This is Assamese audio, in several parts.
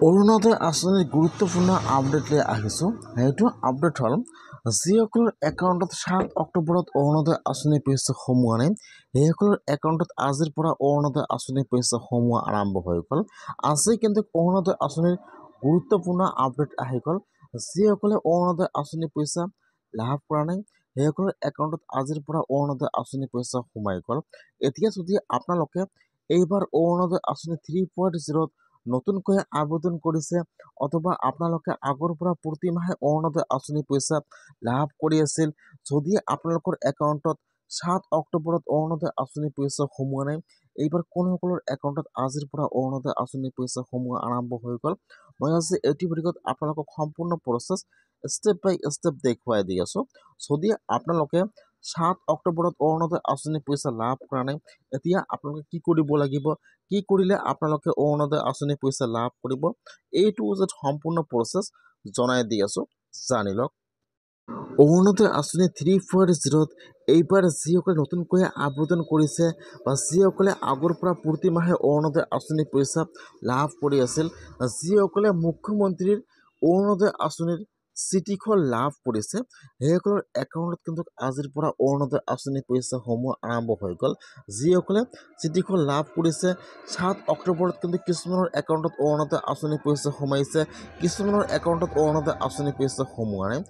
অৰুণোদয় আঁচনিৰ গুৰুত্বপূৰ্ণ আপডেট লৈ আহিছোঁ। সেইটো আপডেট হ'ল যিসকলৰ একাউণ্টত 7 অক্টোবৰত অৰুণোদয় আঁচনিৰ পইচা সোমোৱা নাই, সেইসকলৰ একাউণ্টত আজিৰ পৰা অৰুণোদয় আঁচনিৰ পইচা সোমোৱা আৰম্ভ হৈ গ'ল। আজি কিন্তু অৰুণোদয় আঁচনিৰ গুৰুত্বপূৰ্ণ আপডেট আহি গ'ল। যিসকলে অৰুণোদয় আঁচনিৰ পইচা লাভ কৰা নাই, সেইসকলৰ একাউণ্টত আজিৰ পৰা অৰুণোদয় আঁচনিৰ পইচা সোমাই গ'ল। এতিয়া যদি আপোনালোকে এইবাৰ অৰুণোদয় আঁচনি 3.0 নতুনকৈ আবেদন কৰিছে অথবা আপোনালোকে আগৰ পৰা প্ৰতি মাহে অৰুণোদয় আঁচনি পইচা লাভ কৰি আছিল, যদি আপোনালোকৰ একাউণ্টত 7 অক্টোবৰত অৰুণোদয় আঁচনি পইচা সোমোৱা নাই, এইবাৰ কোনসকলৰ একাউণ্টত আজিৰ পৰা অৰুণোদয় আঁচনি পইচা সোমোৱা আৰম্ভ হৈ গ'ল। মই আজি এইটো ভিডিঅ'ত আপোনালোকক সম্পূৰ্ণ প্ৰচেছ ষ্টেপ বাই ষ্টেপ দেখুৱাই দি আছোঁ। যদি আপোনালোকে 7 অক্টোবৰত অৰুণোদয় আঁচনি পইচা লাভ কৰা নাই, এতিয়া আপোনালোকে কি কৰিব লাগিব, কি কৰিলে আপোনালোকে অৰুণোদয় আঁচনি পইচা লাভ কৰিব, এইটো যে সম্পূৰ্ণ প্ৰচেছ জনাই দি আছোঁ, জানি লওক। অৰুণোদয় আঁচনি 3.0 এইবাৰ যিসকলে নতুনকৈ আবেদন কৰিছে বা যিসকলে আগৰ পৰা প্ৰতি মাহে অৰুণোদয় আঁচনি পইচা লাভ কৰি আছিল, যিসকলে মুখ্যমন্ত্ৰীৰ অৰুণোদয় আঁচনিৰ চিঠিখন লাভ কৰিছে, সেইসকলৰ একাউণ্টত কিন্তু আজিৰ পৰা অৰুণোদয় আঁচনি পইচা সোমোৱা আৰম্ভ হৈ গ'ল। যিসকলে চিঠিখন লাভ কৰিছে 7 অক্টোবৰত কিন্তু কিছুমানৰ একাউণ্টত অৰুণোদয় আঁচনি পইচা সোমাইছে, কিছুমানৰ একাউণ্টত অৰুণোদয় আঁচনি পইচা সোমোৱা নাই।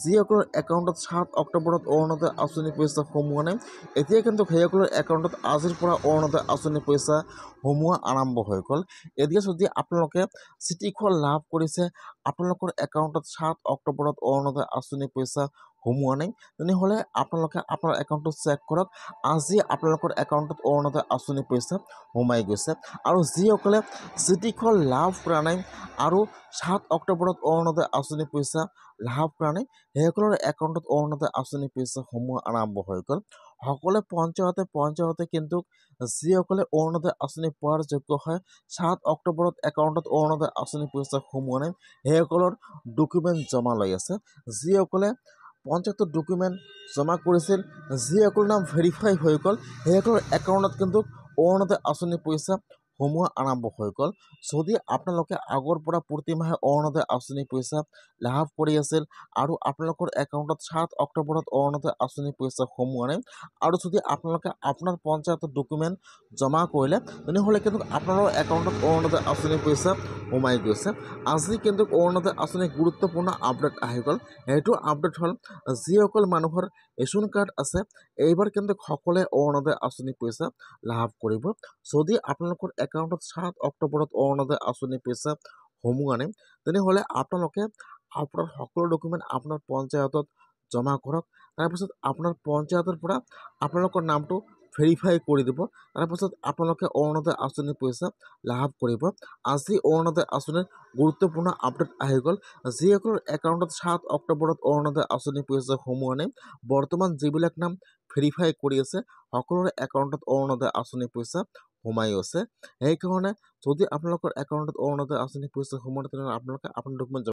যিসকলৰ একাউণ্টত 7 অক্টোবৰত অৰুণোদয় আঁচনি পইচা সোমোৱা নাই, এতিয়া কিন্তু সেইসকলৰ একাউণ্টত আজিৰ পৰা অৰুণোদয় আঁচনি পইচা সোমোৱা আৰম্ভ হৈ গ'ল। এতিয়া যদি আপোনালোকে চিঠিখন লাভ কৰিছে, আপোনালোকৰ একাউণ্টত 7 অক্টোবৰত অৰুণোদয় আঁচনি পইচা সোমোৱা নাই, তেনেহ'লে আপোনালোকে আপোনাৰ একাউণ্টটো চেক কৰক, আজি আপোনালোকৰ একাউণ্টত অৰুণোদয় আঁচনি পইচা সোমাই গৈছে। আৰু যিসকলে চিঠিখন লাভ কৰা নাই আৰু 7 অক্টোবৰত অৰুণোদয় আঁচনি পইচা লাভ কৰা নাই, সেইসকলৰ একাউণ্টত অৰুণোদয় আঁচনি পইচা সোমোৱা আৰম্ভ হৈ গ'ল। সকলো পঞ্চায়তে কিন্তু যিসকলে অৰুণোদয় আঁচনি পোৱাৰ যোগ্য হয়, 7 অক্টোবৰত একাউণ্টত অৰুণোদয় আঁচনি পইচা সোমোৱা নাই, সেইসকলৰ ডকুমেণ্ট জমা লৈ আছে। যিসকলে পঞ্চায়তৰ ডকুমেণ্ট জমা কৰিছিল, যিসকলৰ নাম ভেৰিফাই হৈ গ'ল, সেইসকলৰ একাউণ্টত কিন্তু অৰুণোদয় আঁচনি পইচা সোমোৱা আৰম্ভ হৈ গ'ল। যদি আপোনালোকে আগৰ পৰা প্ৰতি মাহে অৰুণোদয় আঁচনি পইচা লাভ কৰি আছিল আৰু আপোনালোকৰ একাউণ্টত 7 অক্টোবৰত অৰুণোদয় আঁচনি পইচা সোমোৱা নাই, আৰু যদি আপোনালোকে আপোনাৰ পঞ্চায়তৰ ডকুমেণ্ট জমা কৰিলে, তেনেহ'লে কিন্তু আপোনালোকৰ একাউণ্টত অৰুণোদয় আঁচনি পইচা সোমাই গৈছে। আজি কিন্তু অৰুণোদয় আঁচনিৰ গুৰুত্বপূৰ্ণ আপডেট আহি গ'ল। সেইটো আপডেট হ'ল যিসকল মানুহৰ ৰেচন কাৰ্ড আছে, এইবাৰ কিন্তু সকলোৱে অৰুণোদয় আঁচনি পইচা লাভ কৰিব। যদি আপোনালোকৰ একাউণ্টত 7 অক্টোবৰত অৰুণোদয় আঁচনি পইচা সোমোৱা নাই, তেনেহ'লে আপোনালোকে আপোনাৰ সকলো ডকুমেণ্ট আপোনাৰ পঞ্চায়তত জমা কৰক। তাৰপিছত আপোনাৰ পঞ্চায়তৰ পৰা আপোনালোকৰ নামটো ভেৰিফাই কৰি দিব, তাৰপিছত আপোনালোকে অৰুণোদয় আঁচনিৰ পইচা লাভ কৰিব। আজি অৰুণোদয় আঁচনিৰ গুৰুত্বপূৰ্ণ আপডেট আহি গ'ল। যিসকলৰ একাউণ্টত 7 অক্টোবৰত অৰুণোদয় আঁচনি পইচা সোমোৱা নাই, বৰ্তমান যিবিলাক নাম ভেৰিফাই কৰি আছে, সকলোৰে একাউণ্টত অৰুণোদয় আঁচনি পইচা সোমাই আছে। সেইকাৰণে যদি আপোনালোকৰ একাউণ্টত অৰুণোদয় আঁচনি পইচা সোমোৱা নাই, তেনেহ'লে আপোনালোকে আপোনাৰ ডকুমেণ্ট